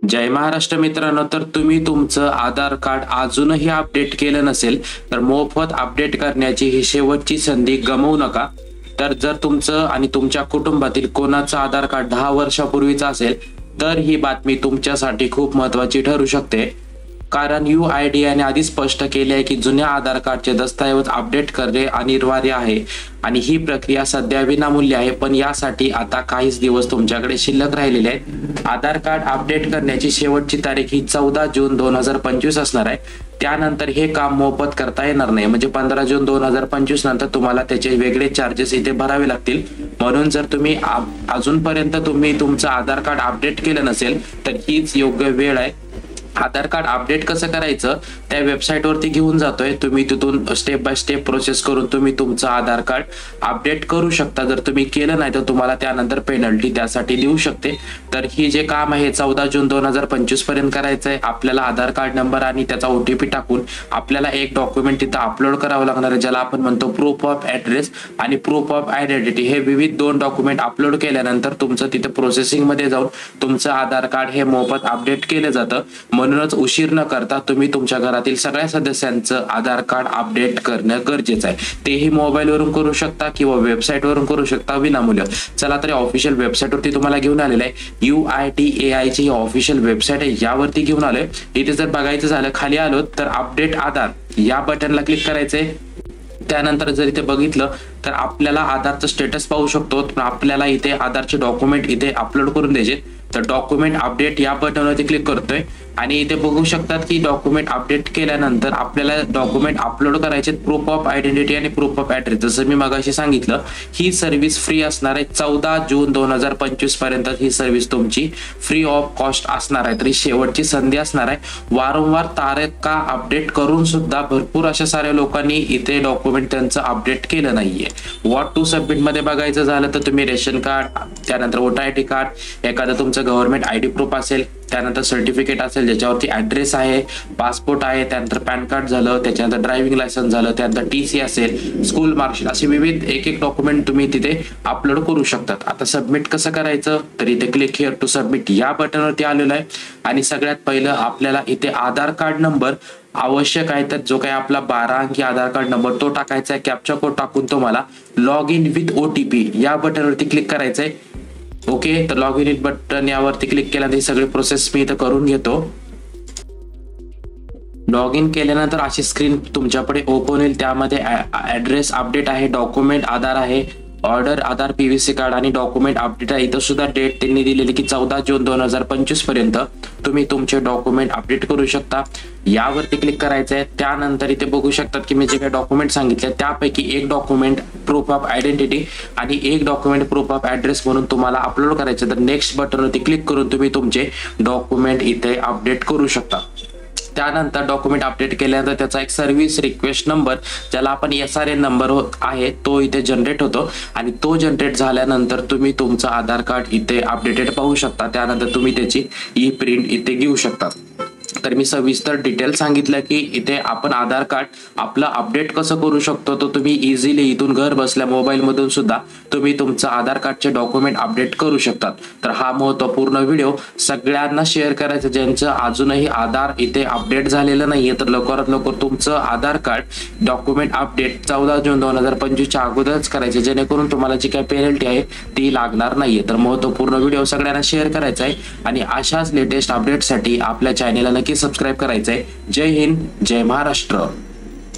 जय महाराष्ट्र मित्रांनो, तर तुम्ही तुमचं आधार कार्ड अजूनही अपडेट केलं नसेल तर मोफत अपडेट करण्याची ही शेवटची संधी गमावू नका। तर जर तुमचं आणि तुमच्या कुटुंबातील कोणाचं आधार कार्ड 10 वर्षापूर्वीचं असेल तर ही बातमी तुमच्यासाठी खूप महत्त्वाची ठरू शकते। कारण UIDAI ने आधी स्पष्ट केले आहे की जुन्या आधार कार्डचे दस्तऐवज अपडेट करणे अनिवार्य आहे आणि ही प्रक्रिया सध्या विनामूल्य आहे, पण यासाठी आता काहीच दिवस तुमच्याकडे शिल्लक राहिलेले आहेत। आधार कार्ड अपडेट करण्याची शेवटची तारीख ही 14 जून 2025 असणार आहे। त्यानंतर हे काम मोफत करता येणार नाही, म्हणजे 15 जून 2025 नंतर तुम्हाला त्याचे वेगळे चार्जेस इथे भरावे लागतील। म्हणून जर तुम्ही अजूनपर्यंत तुमचं आधार कार्ड अपडेट केलं नसेल तर हीच योग्य वेळ आहे। आधार कार्ड अपडेट कसं करायचं त्या वेबसाईट वरती घेऊन जातोय, तुम्ही तिथून स्टेप बाय स्टेप प्रोसेस करून तुम्ही तुमचं आधार कार्ड अपडेट करू शकता। जर तुम्ही केलं नाही तर तुम्हाला त्यानंतर पेनल्टी त्यासाठी देऊ शकते। तर ही जे काम आहे 14 जून 2025 पर्यंत करायचं आहे। आपल्याला आधार कार्ड नंबर आणि त्याचा OTP टाकून आपल्याला एक डॉक्युमेंट तिथं अपलोड करावं लागणार आहे, ज्याला आपण म्हणतो प्रूफ ऑफ ऍड्रेस आणि प्रूफ ऑफ आयडेंटिटी। हे विविध 2 डॉक्युमेंट अपलोड केल्यानंतर तुमचं तिथे प्रोसेसिंग मध्ये जाऊन तुमचं आधार कार्ड हे मोफत अपडेट केलं जातं। म्हणूनच उशीर न करता तुम्ही तुमच्या घरातील सगळ्या सदस्यांचं आधार कार्ड अपडेट करणं गरजेचं आहे। तेही मोबाईल वरून करू शकता किंवा वेबसाईट वरून करू शकता विनामूल्य। चला तर ऑफिशियल वेबसाईट वरती तुम्हाला घेऊन आलेलं आहे। UIDAI ची ऑफिशियल वेबसाईट आहे, यावरती घेऊन आलोय। इथे जर बघायचं झालं खाली आलो तर अपडेट आधार या बटनला क्लिक करायचंय। त्यानंतर जर इथे बघितलं तर आपल्याला आधारचं स्टेटस पाहू शकतो, पण आपल्याला इथे आधारचे डॉक्युमेंट इथे अपलोड करून द्यायचे। तर डॉक्युमेंट अपडेट या बटनवरती क्लिक करतोय आणि इथे बघू शकतात की डॉक्युमेंट अपडेट केल्यानंतर आपल्याला डॉक्युमेंट अपलोड करायचे प्रूफ ऑफ आयडेंटिटी आणि प्रूफ ऑफ ऍड्रेस। जसं मी मगाशी सांगितलं ही सर्व्हिस फ्री असणार आहे। 14 जून 2025 पर्यंत ही सर्व्हिस तुमची फ्री ऑफ कॉस्ट असणार आहे। तरी शेवटची संधी असणार आहे। वारंवार तारखा अपडेट करून सुद्धा भरपूर अशा साऱ्या लोकांनी इथे डॉक्युमेंट त्यांचं अपडेट केलं नाहीये। व्हॉट टू सबमिट मध्ये बघायचं झालं तर तुम्ही रेशन कार्ड, त्यानंतर वोटर ID कार्ड, एखादं तुमचं गव्हर्नमेंट ID प्रूफ असेल, त्यानंतर सर्टिफिकेट असेल ज्याच्यावरती ऍड्रेस आहे, पासपोर्ट आहे, त्यानंतर पॅन कार्ड झालं, त्याच्यानंतर ड्रायव्हिंग लायसन्स झालं, त्यानंतर TC असेल, स्कूल मार्कशीट, असे विविध एक डॉक्युमेंट तुम्ही तिथे अपलोड करू शकतात। आता सबमिट कसं करायचं तर इथे क्लिक हिअर टू सबमिट या बटनवरती आलेलं आहे आणि सगळ्यात पहिलं आपल्याला इथे आधार कार्ड नंबर आवश्यक आहे। तर जो काही आपला 12 अंकी आधार कार्ड नंबर तो टाकायचा आहे। कॅप्चा कोड टाकून तुम्हाला लॉग इन विथ OTP या बटनवरती क्लिक करायचंय। ओके, तर लॉग इन बटन यावरती क्लिक केल्यानंतर सगळी प्रोसेस मी इथं करून घेतो। लॉग इन केल्यानंतर अशी स्क्रीन तुमच्याकडे ओपन होईल। त्यामध्ये ऍड्रेस अपडेट आहे, डॉक्युमेंट आधार आहे, ऑर्डर आधार PVC कार्ड आणि डॉक्युमेंट अपडेट आहे। इथं सुद्धा डेट त्यांनी दिलेली की 14 जून 2025 पर्यंत तुम्ही तुमचे डॉक्युमेंट अपडेट करू शकता। यावरती क्लिक करायचं आहे। त्यानंतर इथे बघू शकतात की मी जे काही डॉक्युमेंट सांगितले त्यापैकी एक डॉक्युमेंट प्रूफ ऑफ आयडेंटिटी आणि एक डॉक्युमेंट प्रूफ ऑफ ऍड्रेस म्हणून तुम्हाला अपलोड करायचं। तर नेक्स्ट बटनवरती क्लिक करून तुम्ही तुमचे डॉक्युमेंट इथे अपडेट करू शकता। त्यानंतर डॉक्युमेंट अपडेट केल्यानंतर त्याचा एक सर्व्हिस रिक्वेस्ट नंबर, ज्याला आपण SRN नंबर आहे, तो इथे जनरेट होतो आणि तो जनरेट झाल्यानंतर तुम्ही तुमचं आधार कार्ड इथे अपडेटेड पाहू शकता। त्यानंतर तुम्ही त्याची प्रिंट इथे घेऊ शकता। तर मी सविस्तर डिटेल सांगितलं की इथे आपण आधार कार्ड आपलं अपडेट कसं करू शकतो, तो तुम्ही इझिली इथून घर बसल्या मोबाईल मधून सुद्धा तुम्ही तुमचं आधार कार्डचे डॉक्युमेंट अपडेट करू शकतात। तर हा महत्त्वपूर्ण व्हिडिओ सगळ्यांना शेअर करायचा ज्यांचं अजूनही आधार इथे अपडेट झालेलं नाहीये। तर लवकरात लवकर तुमचं आधार कार्ड डॉक्युमेंट अपडेट 14 जून 2025 च्या अगोदरच करायचे, जेणेकरून तुम्हाला जी काही पेनल्टी आहे ती लागणार नाहीये। तर महत्त्वपूर्ण व्हिडिओ सगळ्यांना शेअर करायचा आहे आणि अशाच लेटेस्ट अपडेटसाठी आपल्या चॅनेलला नक्की सबस्क्राइब करायचंय। जय हिंद, जय महाराष्ट्र।